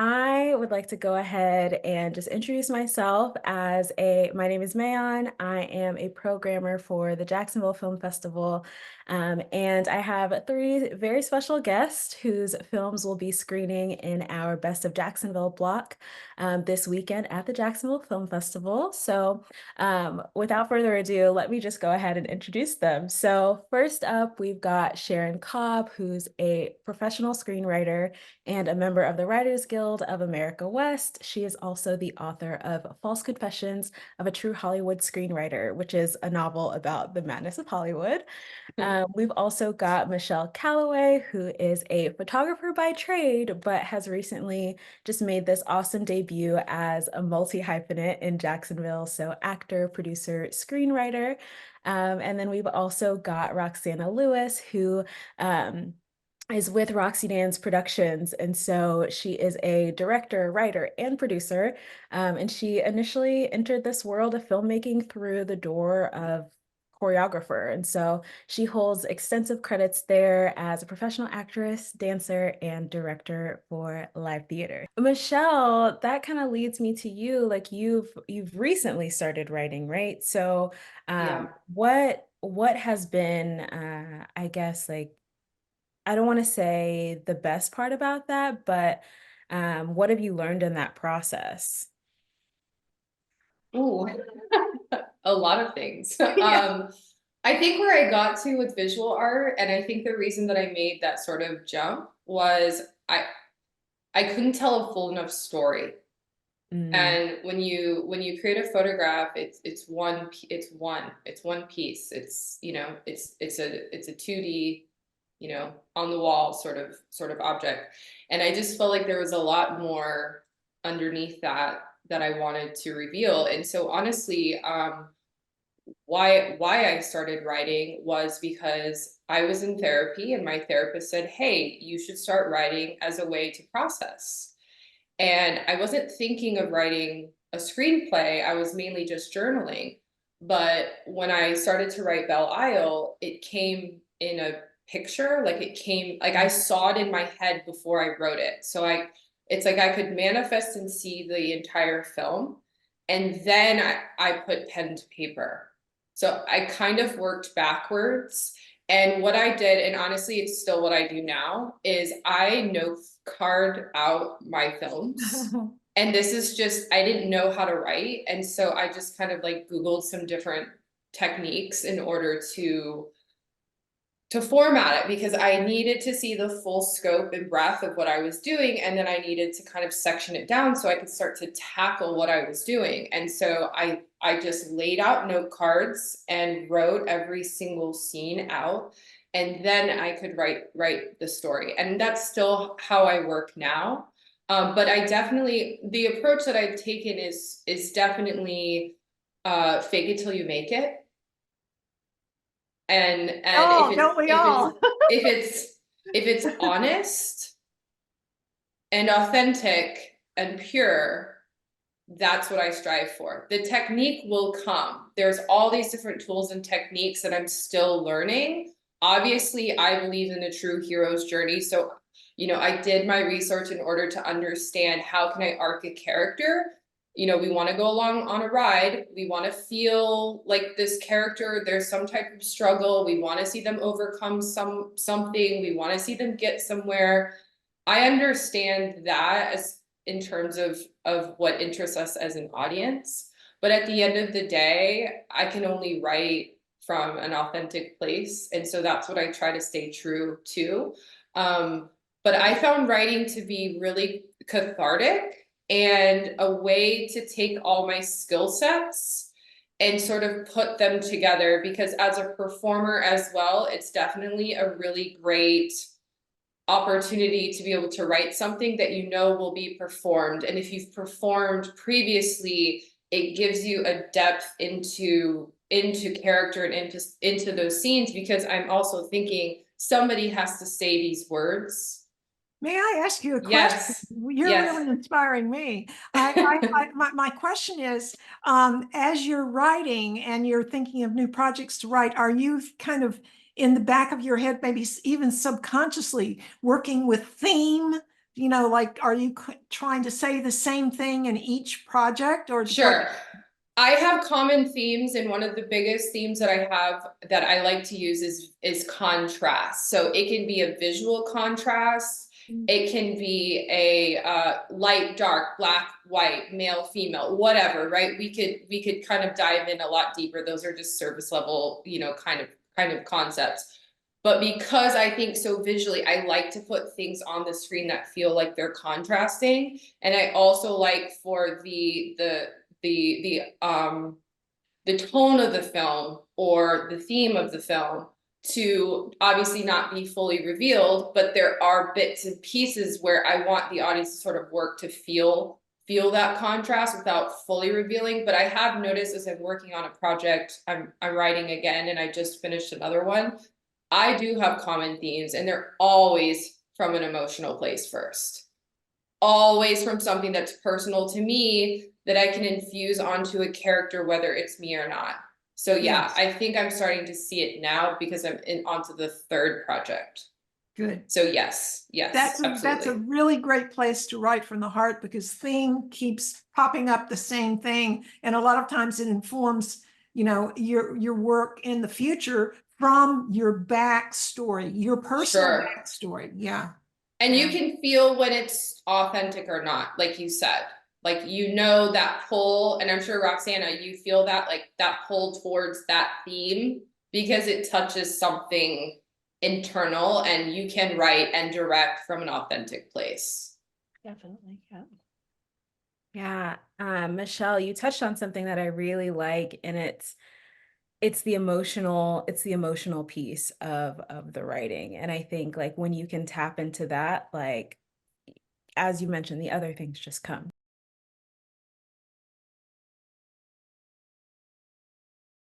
I would like to go ahead and just introduce myself my name is Mayon. I am a programmer for the Jacksonville Film Festival. And I have three very special guests whose films will be screening in our Best of Jacksonville block this weekend at the Jacksonville Film Festival. Without further ado, let me just go ahead and introduce them. So first up, we've got Sharon Cobb, who's a professional screenwriter and a member of the Writers Guild of America West. She is also the author of False Confessions of a True Hollywood Screenwriter, which is a novel about the madness of Hollywood. We've also got Michelle Calloway, who is a photographer by trade, but has recently just made this awesome debut as a multi-hyphenate in Jacksonville. So actor, producer, screenwriter. And then we've also got Roxana Lewis, who is with Roxy Dance Productions. And so she is a director, writer, and producer. And she initially entered this world of filmmaking through the door of choreographer. And so she holds extensive credits there as a professional actress, dancer, and director for live theater. Michelle, that kind of leads me to you. Like you've recently started writing, right? So Yeah. what has been I guess like I don't want to say the best part about that, but what have you learned in that process? Ooh, a lot of things. Yeah. I think where I got to with visual art, and I think the reason that I made that sort of jump was I couldn't tell a full enough story. Mm. And when you create a photograph, it's one piece. It's a 2D, on the wall sort of object. And I just felt like there was a lot more underneath that I wanted to reveal. And so honestly, why I started writing was because I was in therapy and my therapist said, "Hey, you should start writing as a way to process." And I wasn't thinking of writing a screenplay, I was mainly just journaling. But when I started to write Belle Isle, it came in a picture, like I saw it in my head before I wrote it. It's like I could manifest and see the entire film. And then I put pen to paper. So I kind of worked backwards. And what I did, and honestly, it's still what I do now, is I note card out my films. And this is just, I didn't know how to write. And so I just kind of like Googled some different techniques in order to format it because I needed to see the full scope and breadth of what I was doing. And then I needed to kind of section it down so I could start to tackle what I was doing. And so I just laid out note cards and wrote every single scene out. And then I could write the story. And that's still how I work now. But I definitely, the approach that I've taken is definitely fake it till you make it. And Oh, don't we all? if it's if it's honest and authentic and pure, that's what I strive for. The technique will come. There's all these different tools and techniques that I'm still learning. Obviously, I believe in a true hero's journey. So, I did my research in order to understand how can I arc a character. We want to go along on a ride. We want to feel like this character, there's some type of struggle. We want to see them overcome something. We want to see them get somewhere. I understand that as in terms of what interests us as an audience. But at the end of the day, I can only write from an authentic place. And so that's what I try to stay true to. But I found writing to be really cathartic and a way to take all my skill sets and sort of put them together because as a performer as well, it's definitely a really great opportunity to be able to write something that will be performed. And if you've performed previously, it gives you a depth into character and into those scenes because I'm also thinking somebody has to say these words. May I ask you a question? Yes, You're yes. really inspiring me. My question is, as you're writing and you're thinking of new projects to write, are you kind of in the back of your head, maybe even subconsciously working with theme? you know, like, are you trying to say the same thing in each project or? Sure. I have common themes, and one of the biggest themes that I have that I like to use is contrast. So it can be a visual contrast. It can be a light, dark, black, white, male, female, whatever, right? We could kind of dive in a lot deeper. Those are just surface level, you know, kind of concepts. But because I think so visually, I like to put things on the screen that feel like they're contrasting. And I also like for the tone of the film or the theme of the film to obviously not be fully revealed, but there are bits and pieces where I want the audience to sort of work to feel that contrast without fully revealing. But I have noticed as I'm working on a project, I'm writing again, and I just finished another one. I do have common themes, and they're always from an emotional place first. Always from something that's personal to me that I can infuse onto a character, whether it's me or not. So yeah, Yes. I think I'm starting to see it now because I'm onto the third project. Good. So yes, That's absolutely. a really great place to write from the heart, because theme keeps popping up the same thing. And a lot of times it informs, you know, your work in the future from your backstory, your personal Sure. backstory. Yeah. And you can feel when it's authentic or not, like you said. Like, you know, that pull, and I'm sure Roxana, you feel that, like that pull towards that theme because it touches something internal, and you can write and direct from an authentic place. Definitely. Yeah. Michelle, you touched on something that I really like, and it's the emotional piece of the writing. And I think like when you can tap into that, like as you mentioned, the other things just come.